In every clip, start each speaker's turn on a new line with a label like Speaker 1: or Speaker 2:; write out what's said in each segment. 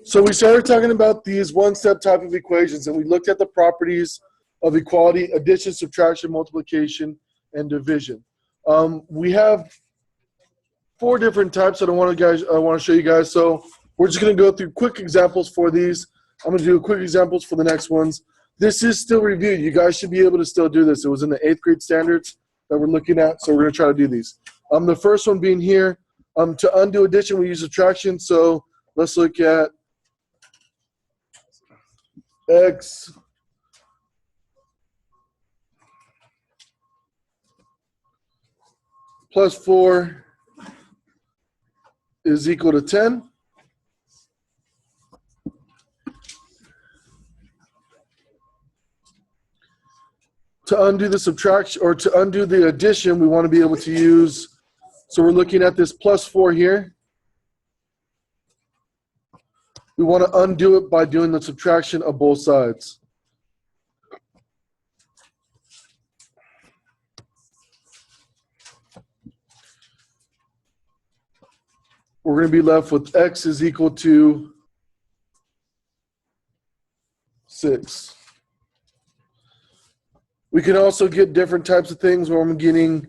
Speaker 1: So we started talking about these one-step type of equations, and we looked at the properties of equality: addition, subtraction, multiplication, and division. We have 4 different types that I want to show you guys. So we're just going to go through quick examples for these. I'm going to do quick examples for the next ones. This is still reviewed. You guys should be able to still do this. It was in the 8th grade standards that we're looking at, so we're going to try to do these. The first one being here, to undo addition, we use subtraction. So let's look at x plus 4 is equal to 10. To undo the subtraction, or to undo the addition, we want to be able to use, so we're looking at this plus 4 here. We want to undo it by doing the subtraction of both sides. We're going to be left with x is equal to 6. We can also get different types of things where I'm getting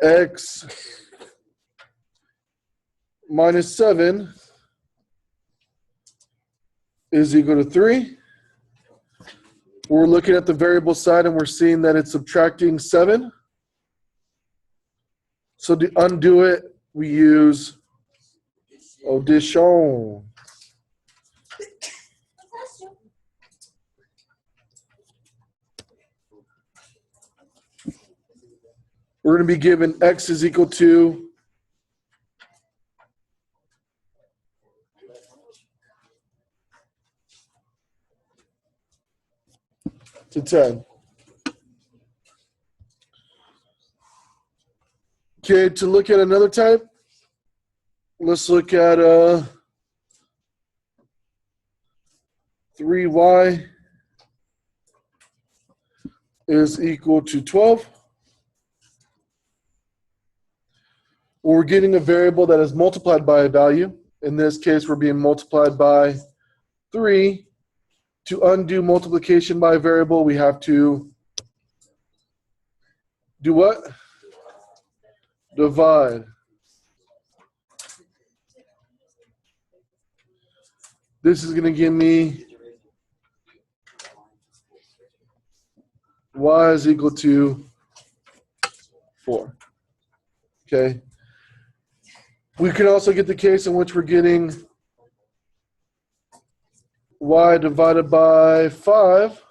Speaker 1: x minus 7 is equal to 3. We're looking at the variable side and we're seeing that it's subtracting 7. So to undo it, we use addition. We're going to be given x is equal to 10. Okay, to look at another type, let's look at 3y is equal to 12. We're getting a variable that is multiplied by a value. In this case, we're being multiplied by 3. To undo multiplication by a variable, we have to do what? Divide. This is going to give me y is equal to 4. Okay. We can also get the case in which we're getting y divided by 5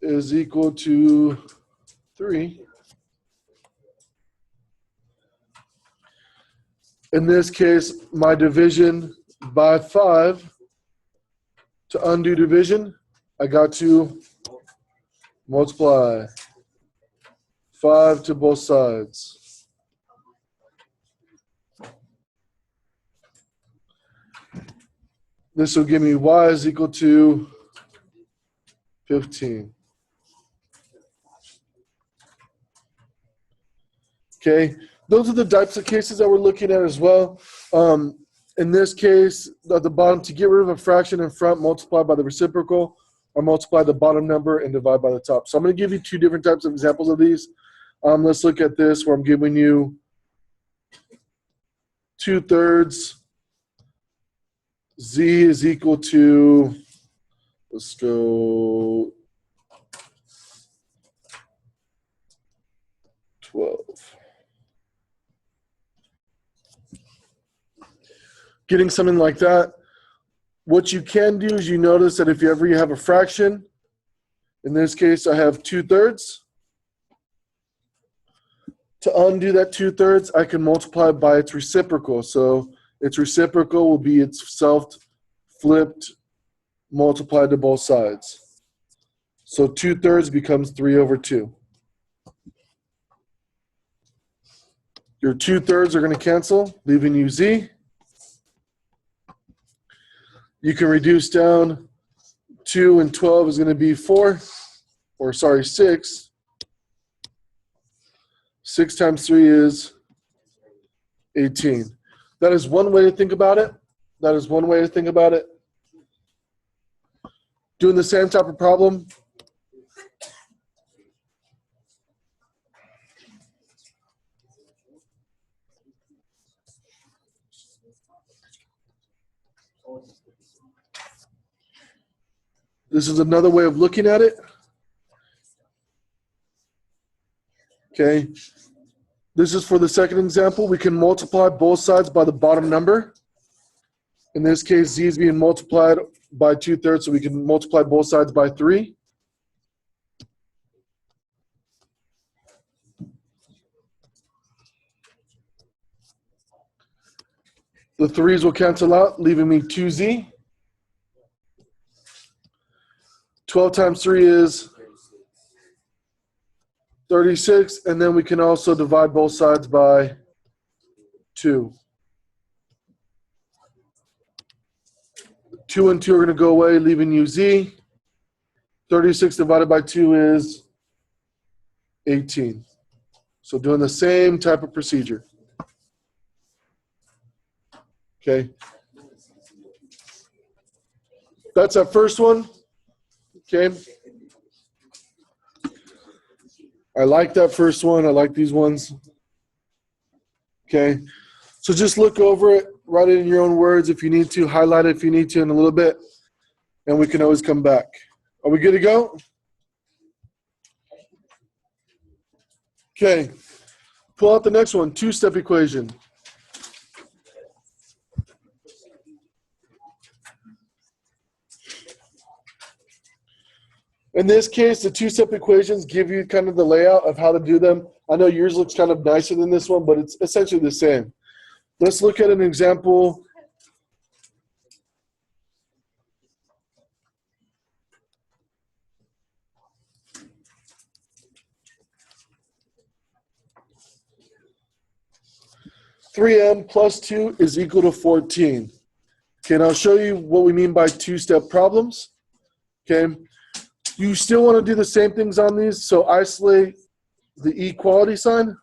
Speaker 1: is equal to 3. In this case, my division by 5, to undo division, I got to multiply 5 to both sides. This will give me y is equal to 15. Okay, those are the types of cases that we're looking at as well. In this case, at the bottom, to get rid of a fraction in front, multiply by the reciprocal, or multiply the bottom number and divide by the top. So I'm going to give you 2 different types of examples of these. Let's look at this where I'm giving you 2/3 z is equal to, let's go 12. Getting something like that. What you can do is you notice that if you ever have a fraction, in this case I have 2/3. To undo that 2/3, I can multiply by its reciprocal. So its reciprocal will be itself flipped, multiplied to both sides. So 2/3 becomes 3/2. Your 2/3 are going to cancel, leaving you z. You can reduce down 2 and 12 is going to be 4, or sorry, 6. 6 times 3 is 18. That is one way to think about it. That is one way to think about it. Doing the same type of problem. This is another way of looking at it. Okay. This is for the second example. We can multiply both sides by the bottom number. In this case, z is being multiplied by 2/3, so we can multiply both sides by 3. The 3's will cancel out, leaving me 2z. 12 times 3 is 36, and then we can also divide both sides by 2. 2 and 2 are going to go away, leaving you z. 36 divided by 2 is 18. So doing the same type of procedure. Okay. That's our first one. Okay. I like that first one. I like these ones. Okay. So just look over it, write it in your own words if you need to, highlight it if you need to in a little bit, and we can always come back. Are we good to go? Okay. Pull out the next one, two-step equation. In this case, the two-step equations give you kind of the layout of how to do them. I know yours looks kind of nicer than this one, but it's essentially the same. Let's look at an example. (3m plus 2 is equal to 14). Okay, and I'll show you what we mean by two-step problems. Okay, you still want to do the same things on these, so isolate the equality sign,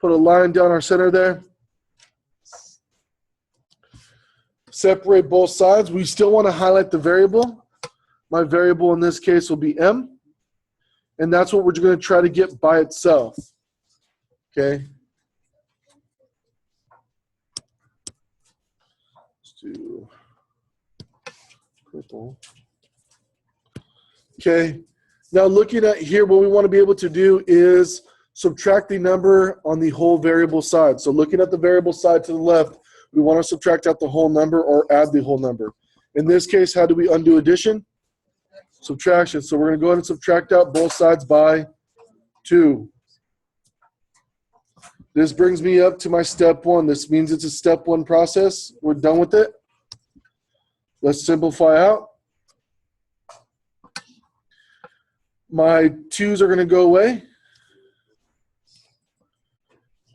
Speaker 1: put a line down our center there. Separate both sides. We still want to highlight the variable. My variable in this case will be m, and that's what we're going to try to get by itself. Okay. Let's do purple. Okay. Now looking at here, what we want to be able to do is subtract the number on the whole variable side. So looking at the variable side to the left, we want to subtract out the whole number or add the whole number. In this case, how do we undo addition? Subtraction. So we're going to go ahead and subtract out both sides by 2. This brings me up to my step 1. This means it's a step 1 process. We're done with it. Let's simplify out. My 2's are going to go away.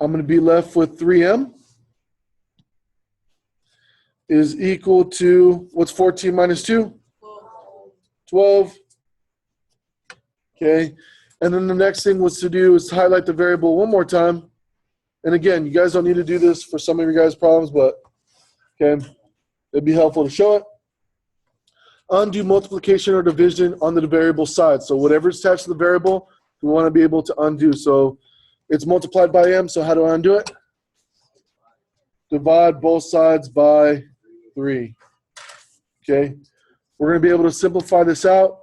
Speaker 1: I'm going to be left with 3m is equal to, what's 14 minus 2? 12. Okay. And then the next thing was to do is highlight the variable one more time. And again, you guys don't need to do this for some of your guys' problems, but okay, it'd be helpful to show it. Undo multiplication or division on the variable side. So whatever's attached to the variable, we want to be able to undo. So it's multiplied by m, so how do I undo it? Divide both sides by 3. Okay, we're going to be able to simplify this out,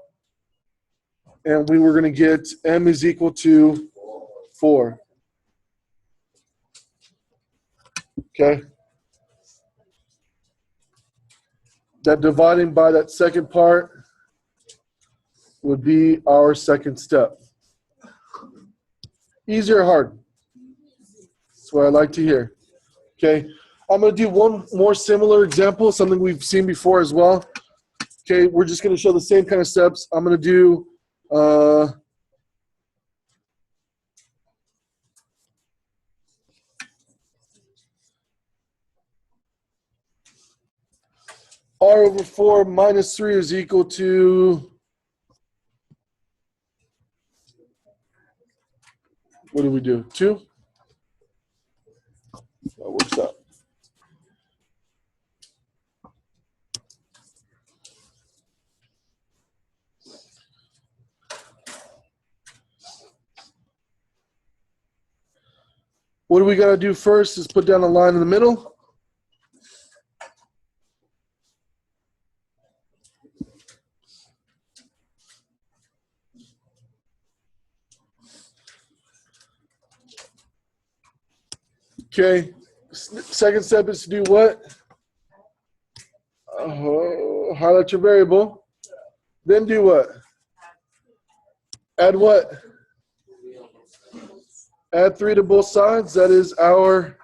Speaker 1: and we were going to get m is equal to 4. Okay, that dividing by that second part would be our second step. Easy or hard? That's what I like to hear. Okay, I'm going to do one more similar example, something we've seen before as well. Okay, we're just going to show the same kind of steps. I'm going to do r over 4 minus 3 is equal to, what do we do, 2? That works out. What do we got to do first is put down a line in the middle. Okay. Second step is to do what? Highlight your variable. Then do what? Add what? Add 3 to both sides. That is our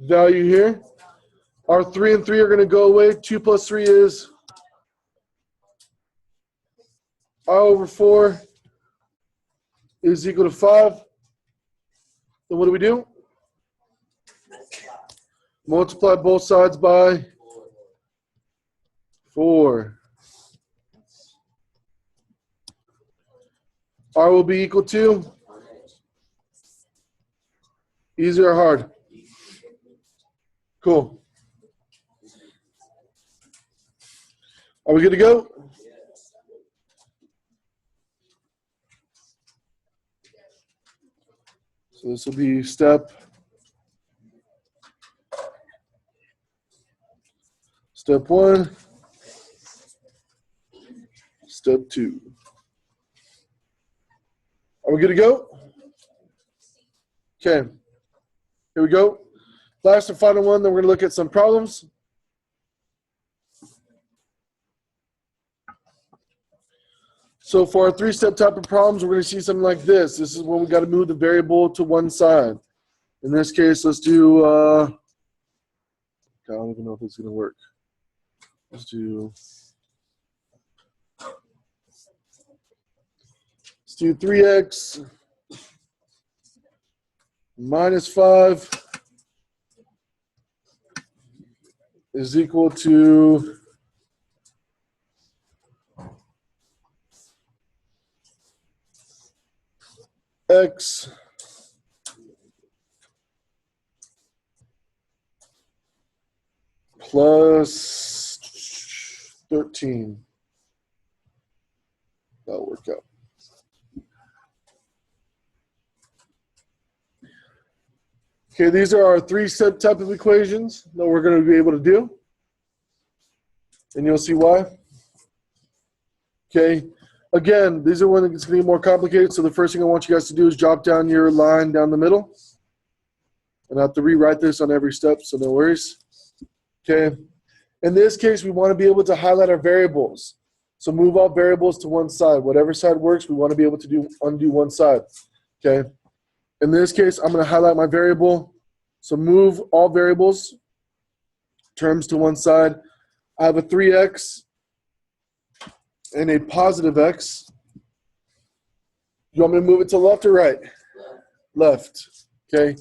Speaker 1: value here. Our 3 and 3 are going to go away. 2 plus 3 is I over 4 is equal to 5. Then what do? Multiply both sides by 4. R will be equal to? Easy or hard? Cool. Are we good to go? So this will be step 1, step 2. Are we good to go? Okay, here we go. Last and final one, then we're going to look at some problems. So for our 3-step type of problems, we're going to see something like this. This is when we got to move the variable to one side. In this case, let's do, I don't even know if it's going to work. Let's do 3x minus 5 is equal to x plus 13. That'll work out. Okay, these are our 3-step type of equations that we're going to be able to do. And you'll see why. Okay, again, these are when it's going to be more complicated. So the first thing I want you guys to do is drop down your line down the middle. And I have to rewrite this on every step, so no worries. Okay, in this case, we want to be able to highlight our variables. So move all variables to one side. Whatever side works, we want to be able to undo one side. Okay. In this case, I'm going to highlight my variable. So move all variables, terms to one side. I have a 3x and a positive x. You want me to move it to left or right? Left. Okay.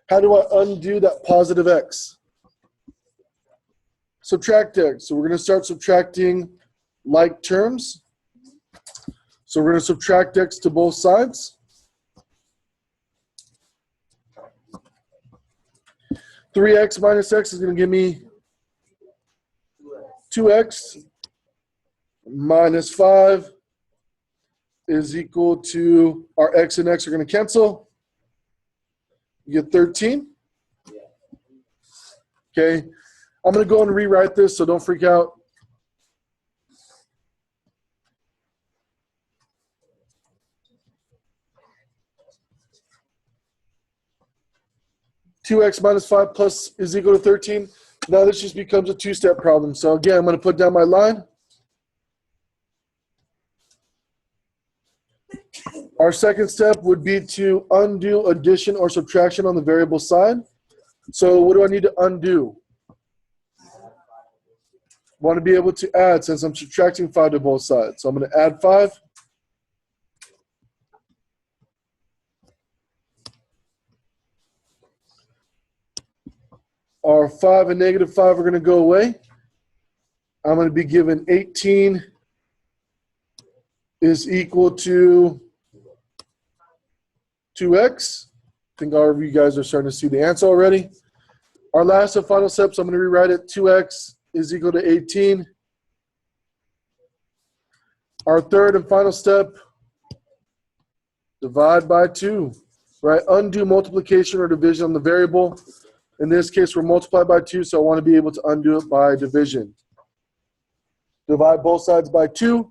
Speaker 1: How do I undo that positive x? Subtract x. So we're going to start subtracting like terms. So we're going to subtract x to both sides. 3x minus x is going to give me 2x minus 5 is equal to, our x and x are going to cancel. You get 13. Okay. I'm going to go and rewrite this, so don't freak out. Two x minus 5 plus is equal to 13. Now this just becomes a 2-step problem. So again, I'm going to put down my line. Our second step would be to undo addition or subtraction on the variable side. So what do I need to undo? I want to be able to add since I'm subtracting 5 to both sides. So I'm going to add 5. Our 5 and negative 5 are going to go away. I'm going to be given 18 is equal to 2x. I think all of you guys are starting to see the answer already. Our last and final step, so I'm going to rewrite it. 2x is equal to 18. Our third and final step, divide by 2. Right? Undo multiplication or division on the variable. In this case, we're multiplied by 2, so I want to be able to undo it by division. Divide both sides by 2.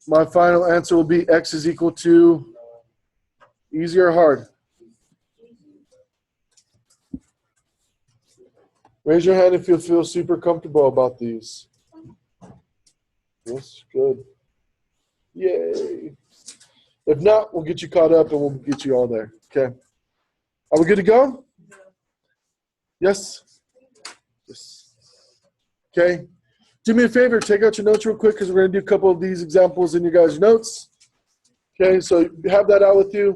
Speaker 1: My final answer will be x is equal to, easy or hard? Raise your hand if you feel super comfortable about these. Yes, good. Yay. If not, we'll get you caught up and we'll get you all there. Okay. Are we good to go? Yes? Yes. Okay. Do me a favor, take out your notes real quick because we're going to do a couple of these examples in your guys' notes. Okay, so have that out with you.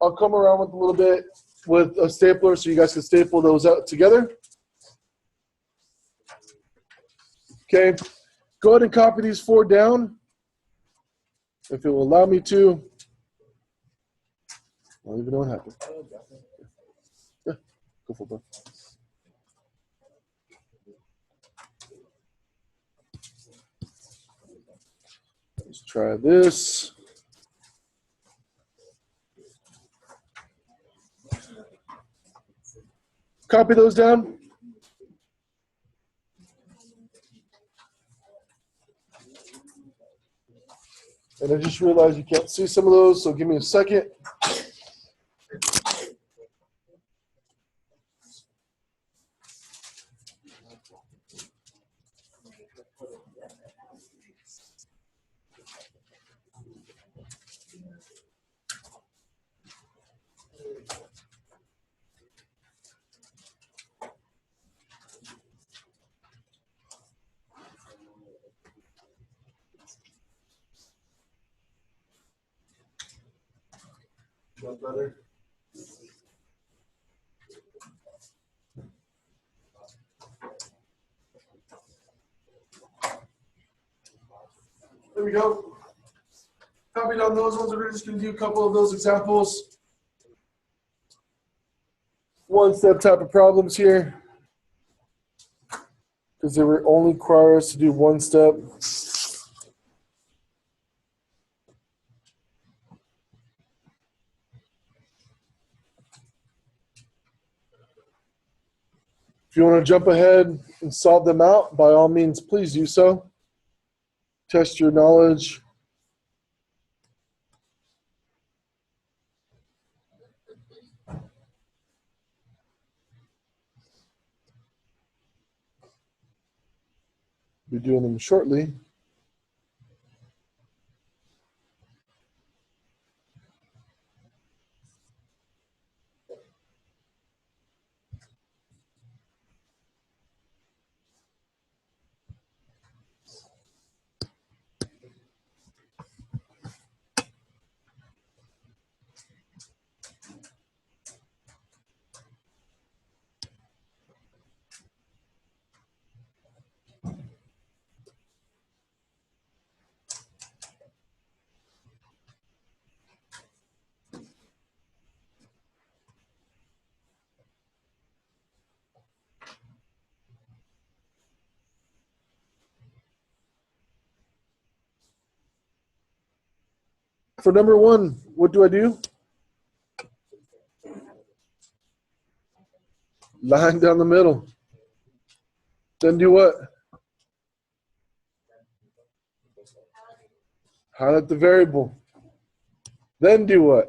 Speaker 1: I'll come around with a little bit with a stapler so you guys can staple those out together. Okay, go ahead and copy these 4 down. If it will allow me to. I don't even know what happened. Yeah, go for it, bro. Let's try this. Copy those down. And I just realized you can't see some of those, so give me a second. Better. There we go. Copy down those ones. We're just going to do a couple of those examples. One-step type of problems here. Because they were only require us to do one step. If you want to jump ahead and solve them out, by all means, please do so. Test your knowledge. Be doing them shortly. For number 1, what do I do? Line down the middle. Then do what? Highlight the variable. Then do what?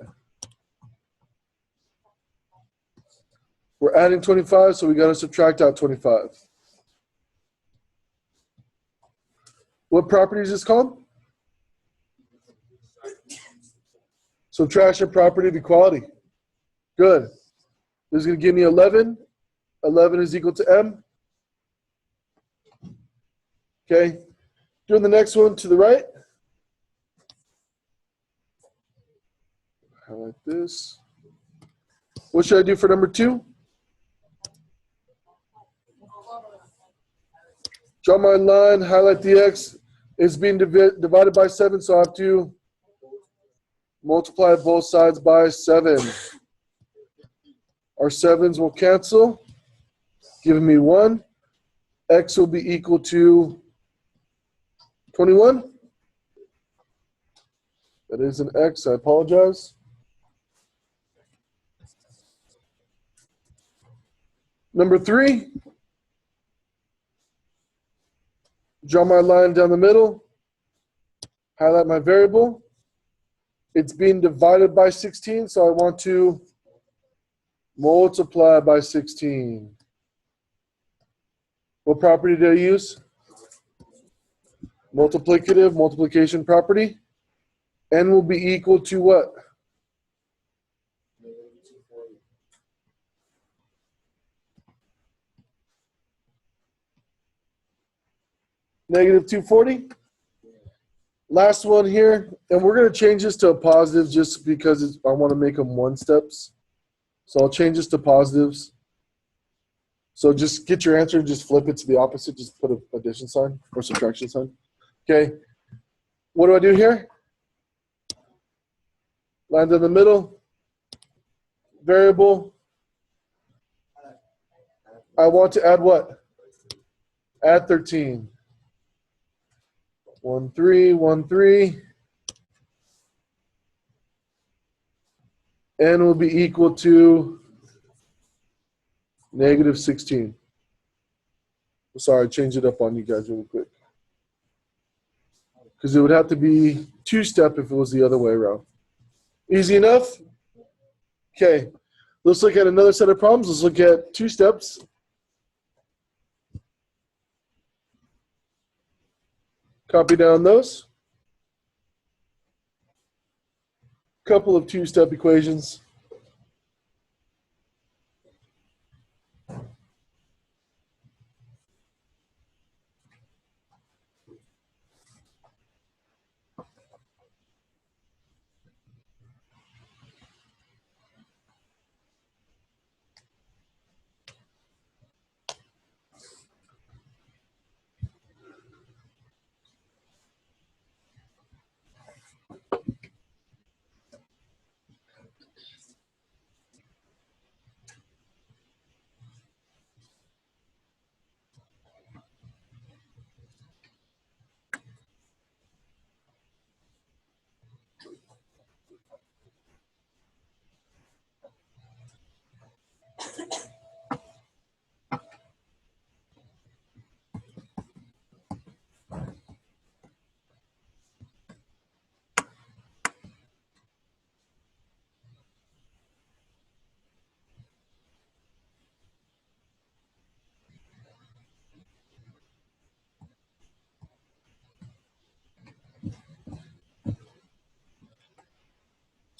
Speaker 1: We're adding 25, so we got to subtract out 25. What property is this called? Subtraction property of equality. Good. This is going to give me 11. 11 is equal to m. Okay. Doing the next one to the right. Highlight this. What should I do for number 2? Draw my line, highlight the x. It's being divided by 7, so I have to Multiply both sides by 7. Our 7s will cancel, giving me 1. X will be equal to 21. That is an X. I apologize. Number 3. Draw my line down the middle. Highlight my variable. It's being divided by 16, so I want to multiply by 16. What property did I use? Multiplicative, multiplication property. N will be equal to what? Negative 240. Last one here, and we're going to change this to a positive just because I want to make them one steps. So I'll change this to positives. So just get your answer and just flip it to the opposite. Just put an addition sign or subtraction sign. Okay. What do I do here? Line down the middle. Variable. I want to add what? Add 13. 1, 3, 1, 3. N will be equal to negative 16. Sorry, change it up on you guys really quick. Because it would have to be 2-step if it was the other way around. Easy enough? Okay. Let's look at another set of problems. Let's look at 2 steps. Copy down those. Couple of 2-step equations.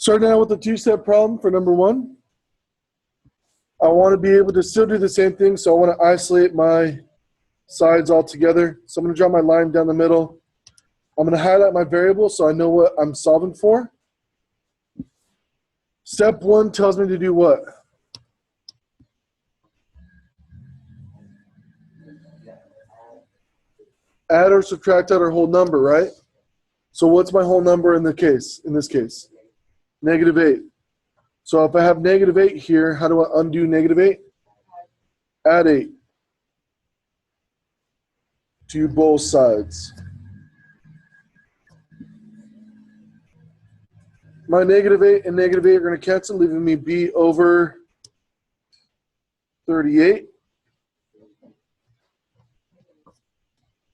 Speaker 1: Starting out with the 2-step problem for number 1. I want to be able to still do the same thing, so I want to isolate my sides all together. So I'm going to draw my line down the middle. I'm going to highlight my variable so I know what I'm solving for. Step 1 tells me to do what? Add or subtract out our whole number, right? So what's my whole number in this case? Negative 8. So if I have negative 8 here, how do I undo negative 8? Add 8 to both sides. My negative 8 and negative 8 are going to cancel, leaving me b over 38.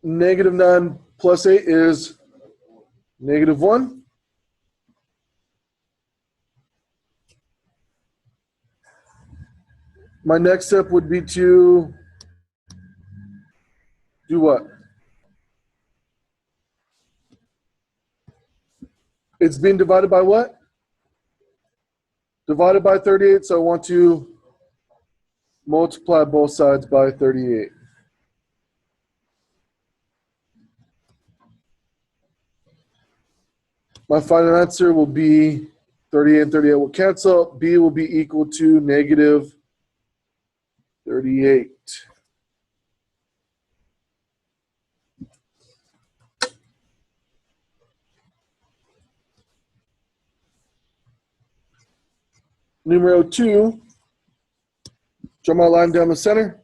Speaker 1: Negative 9 plus 8 is negative 1. My next step would be to do what? It's being divided by what? Divided by 38, so I want to multiply both sides by 38. My final answer will be 38 and 38 will cancel. B will be equal to negative 38. Numero 2, draw my line down the center.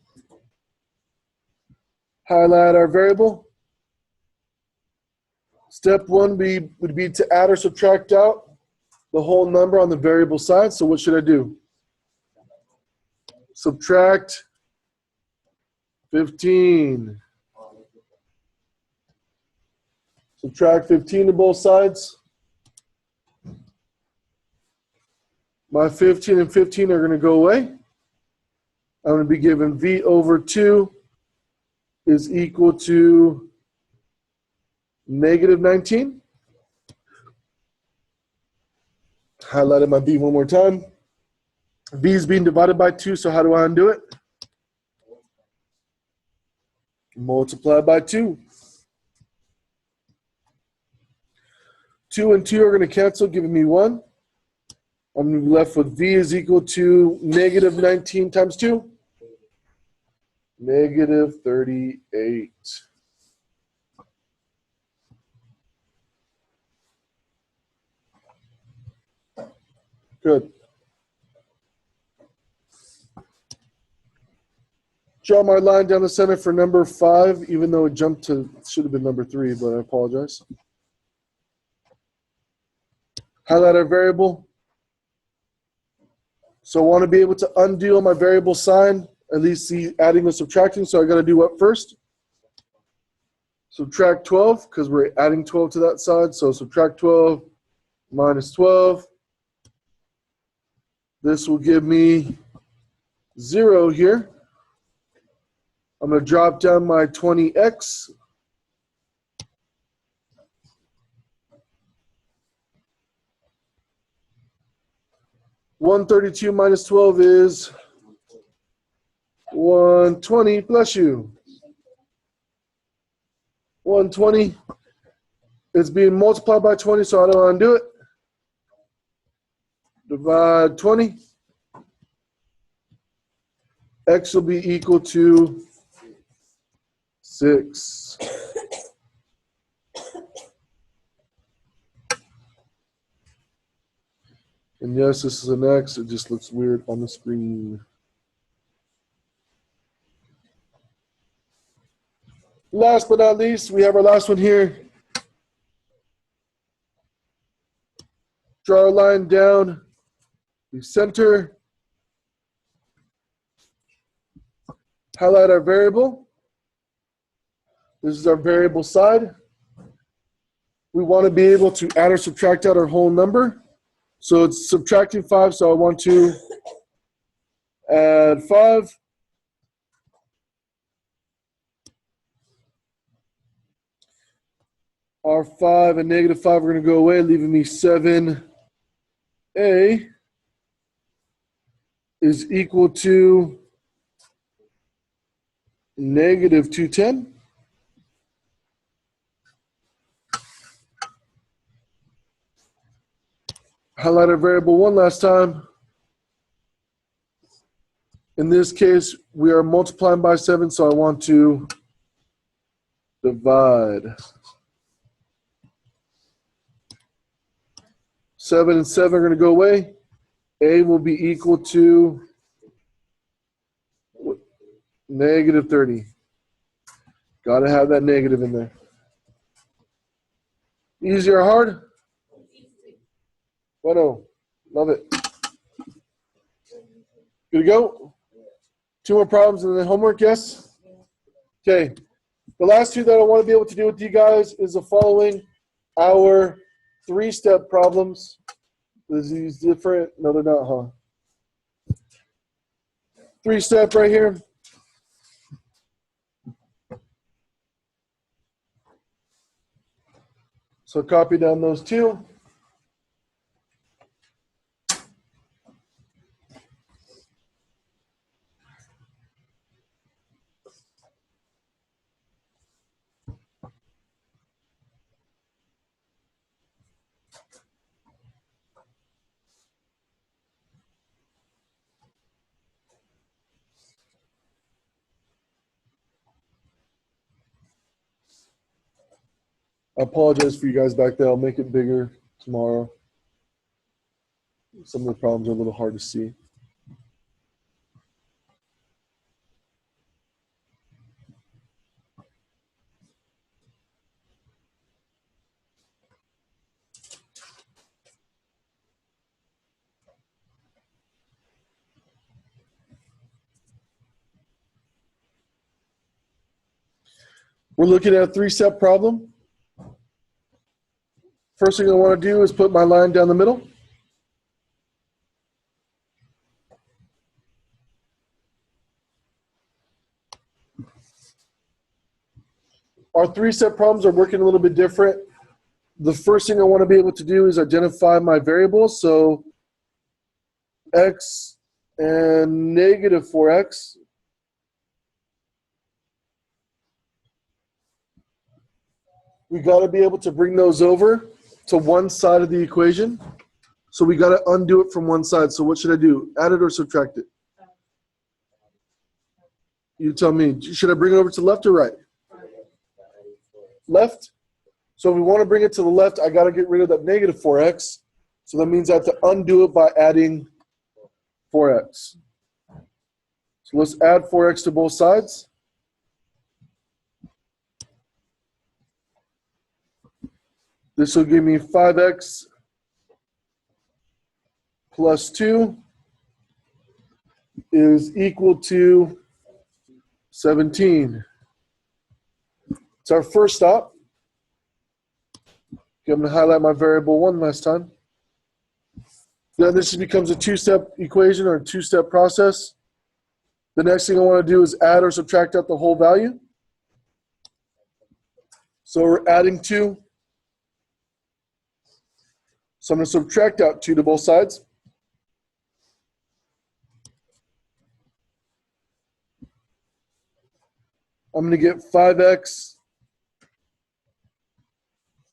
Speaker 1: Highlight our variable. Step 1 would be to add or subtract out the whole number on the variable side. So what should I do? Subtract 15. Subtract 15 to both sides. My 15 and 15 are going to go away. I'm going to be given V over 2 is equal to negative 19. Highlighted my B one more time. V is being divided by 2, so how do I undo it? Multiply by 2. 2 and 2 are going to cancel, giving me 1. I'm left with V is equal to negative 19 times 2. Negative 38. Good. Draw my line down the center for number 5, even though it jumped to, should have been number 3, but I apologize. Highlight our variable. So I want to be able to undo my variable sign, at least see adding and subtracting. So I got to do what first? Subtract 12, because we're adding 12 to that side. So subtract 12 minus 12. This will give me 0 here. I'm going to drop down my 20x. $132 minus 12 is 120. Bless you. 120. It's being multiplied by 20, so I don't undo it. Divide 20. X will be equal to 6. And yes, this is an X. It just looks weird on the screen. Last but not least, we have our last one here. Draw a line down the center. Highlight our variable. This is our variable side. We want to be able to add or subtract out our whole number. So it's subtracting 5, so I want to add 5. Our 5 and negative 5 are going to go away, leaving me 7a is equal to negative 210. Highlight our variable one last time. In this case, we are multiplying by 7, so I want to divide. 7 and 7 are going to go away. A will be equal to negative 30. Got to have that negative in there. Easy or hard? Bueno, love it. Good to go? 2 more problems and then homework, yes? Okay. The last 2 that I want to be able to do with you guys is the following. Our 3-step problems. Is these different? No, they're not, huh? 3-step right here. So copy down those 2. I apologize for you guys back there. I'll make it bigger tomorrow. Some of the problems are a little hard to see. We're looking at a 3-step problem. First thing I want to do is put my line down the middle. Our 3-step problems are working a little bit different. The first thing I want to be able to do is identify my variables. So x and negative 4x. We got to be able to bring those over to one side of the equation. So we got to undo it from one side. So what should I do? Add it or subtract it? You tell me. Should I bring it over to left or right? Left. So if we want to bring it to the left, I got to get rid of that negative 4x. So that means I have to undo it by adding 4x. So let's add 4x to both sides. This will give me 5x plus 2 is equal to 17. It's our first stop. Okay, I'm going to highlight my variable one last time. Then this becomes a 2-step equation or a 2-step process. The next thing I want to do is add or subtract out the whole value. So we're adding 2. So I'm going to subtract out 2 to both sides. I'm going to get 5x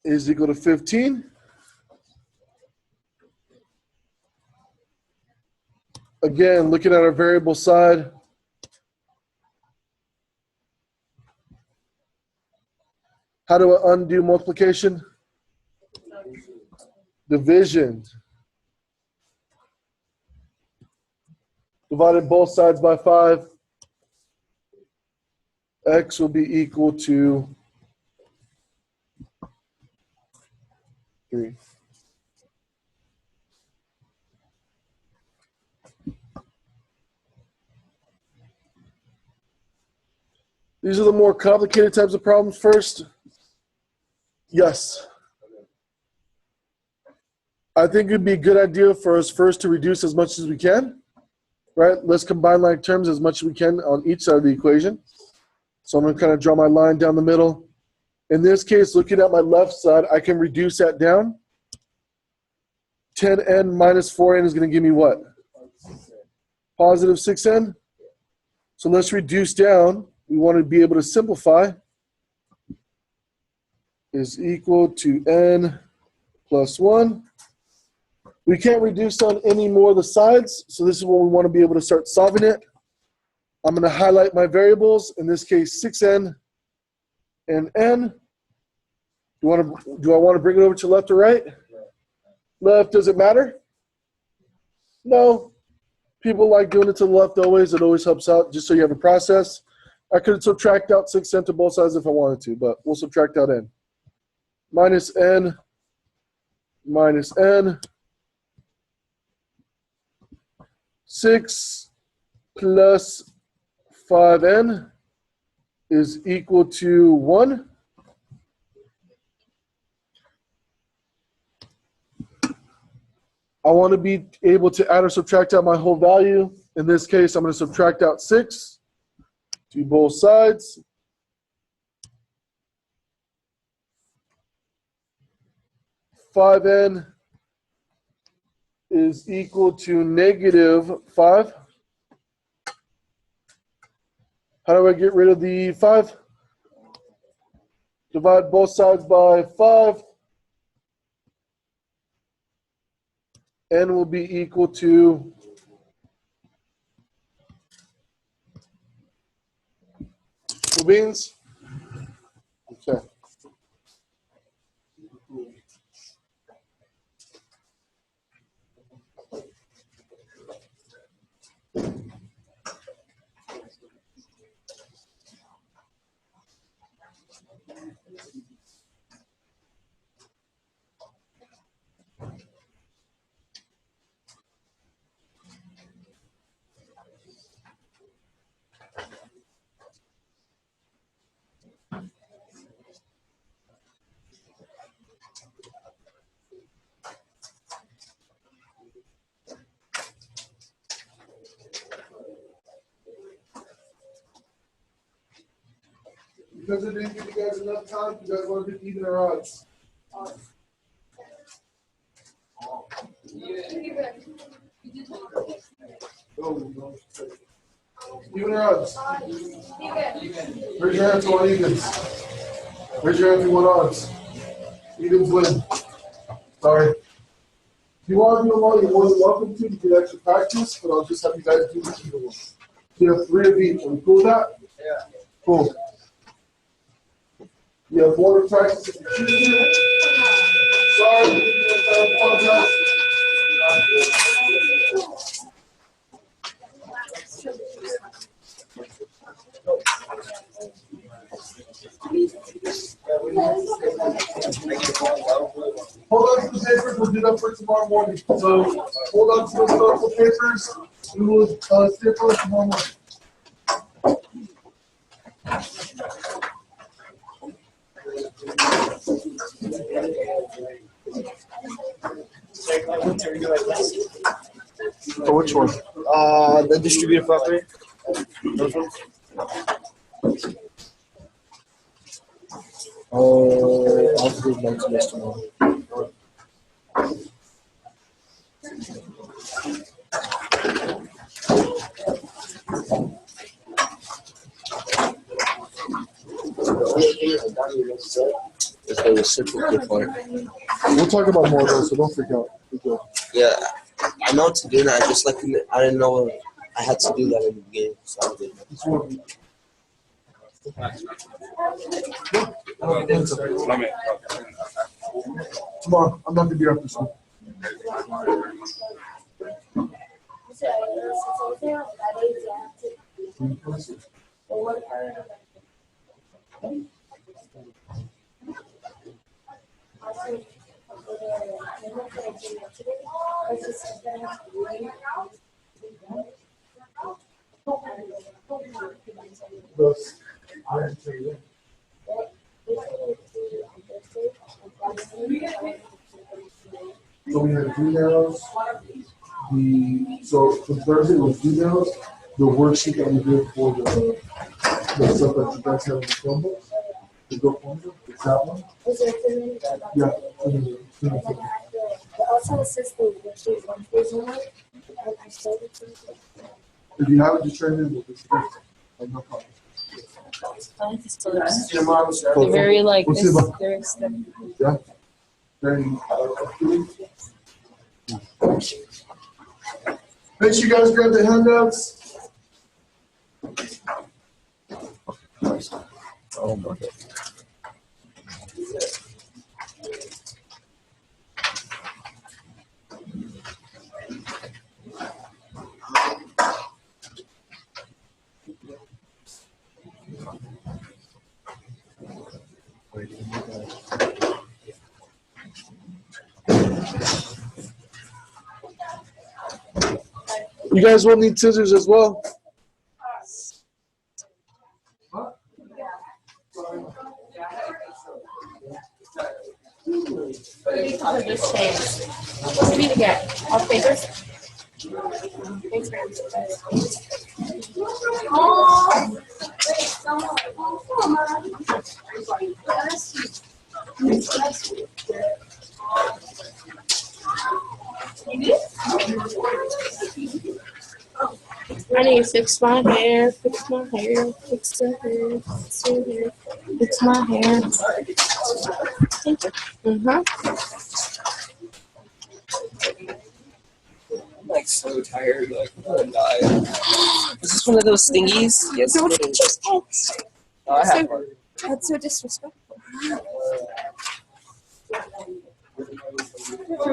Speaker 1: is equal to 15. Again, looking at our variable side, how do I undo multiplication? Division. Divided both sides by 5. X will be equal to 3. These are the more complicated types of problems first. Yes. I think it'd be a good idea for us first to reduce as much as we can. Right? Let's combine like terms as much as we can on each side of the equation. So I'm going to kind of draw my line down the middle. In this case, looking at my left side, I can reduce that down. 10n minus 4n is going to give me what? Positive 6n. So let's reduce down. We want to be able to simplify. Is equal to n plus 1. We can't reduce on any more of the sides, so this is when we want to be able to start solving it. I'm going to highlight my variables, in this case 6n and n. Do I want to bring it over to left or right? Left, does it matter? No. People like doing it to the left always. It always helps out, just so you have a process. I could subtract out 6n to both sides if I wanted to, but we'll subtract out n. Minus n minus n. 6 plus 5n is equal to 1. I want to be able to add or subtract out my whole value. In this case, I'm going to subtract out 6 to both sides. (5n) is equal to negative 5. How do I get rid of the 5? Divide both sides by 5. N will be equal to two beans. Okay. Because I didn't give you guys enough time, you guys want to do even or odds? Even or odds? Raise your hand if you want evens. Raise your hand if you want odds. Evens win. Sorry. If you want to do them all, you're more than welcome to. You get extra practice, but I'll just have you guys do the even ones. You have 3 of each. Are we cool with that? Yeah. Cool. You have more to practice if you choose to. Sorry, I apologize. Hold on to the papers. We'll do that for tomorrow morning. So hold on to those colorful papers. We will stay for tomorrow morning. Oh, which one?
Speaker 2: The distributed property.
Speaker 1: Those ones? I'll do those next tomorrow.
Speaker 2: Is the reciprocal part.
Speaker 1: We'll talk about more of those, so don't freak out.
Speaker 2: Yeah, I know to do that. I just I didn't know I had to do that in the beginning, so I did.
Speaker 1: Tomorrow, I'm not gonna be here after school. So we had emails. So for Thursday was emails. The worksheet that we did for the stuff that you guys have in the Chromebook. The Go Chromebook. It's that one. Yeah.
Speaker 3: Also says the worksheet 1 page only, and I started to.
Speaker 1: If you have it, just turn it in. We'll just no problem.
Speaker 4: They're very like they're extended.
Speaker 1: Yeah. Very. Make sure you guys grab the handouts.
Speaker 2: Oh my God.
Speaker 1: You guys will need scissors as well.
Speaker 4: Just saying. What do you get? All papers? Thanks, man. I need to fix my hair, fix my hair, fix the hair, fix the hair, fix my hair. Thank you.
Speaker 2: I'm like so tired, like I'm gonna die. Is this one of those thingies? Yes,
Speaker 4: No,
Speaker 2: it is.
Speaker 4: just pets.
Speaker 2: Oh, I have one.
Speaker 4: That's so disrespectful.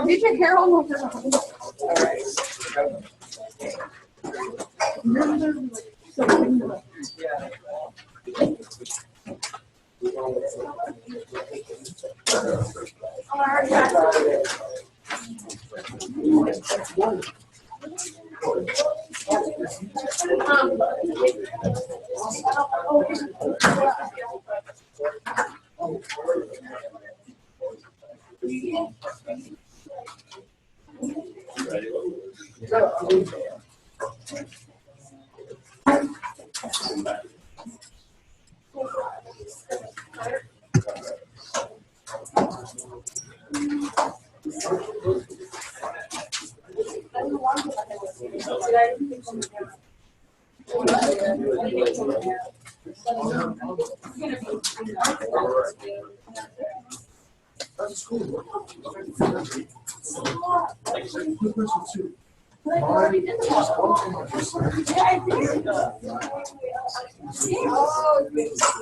Speaker 4: Get your hair all over.
Speaker 2: Alright.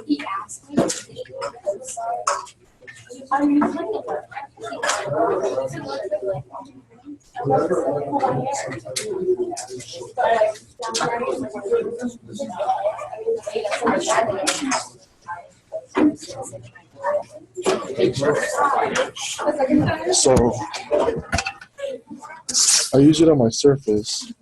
Speaker 3: He asked me.
Speaker 1: So I use it on my Surface.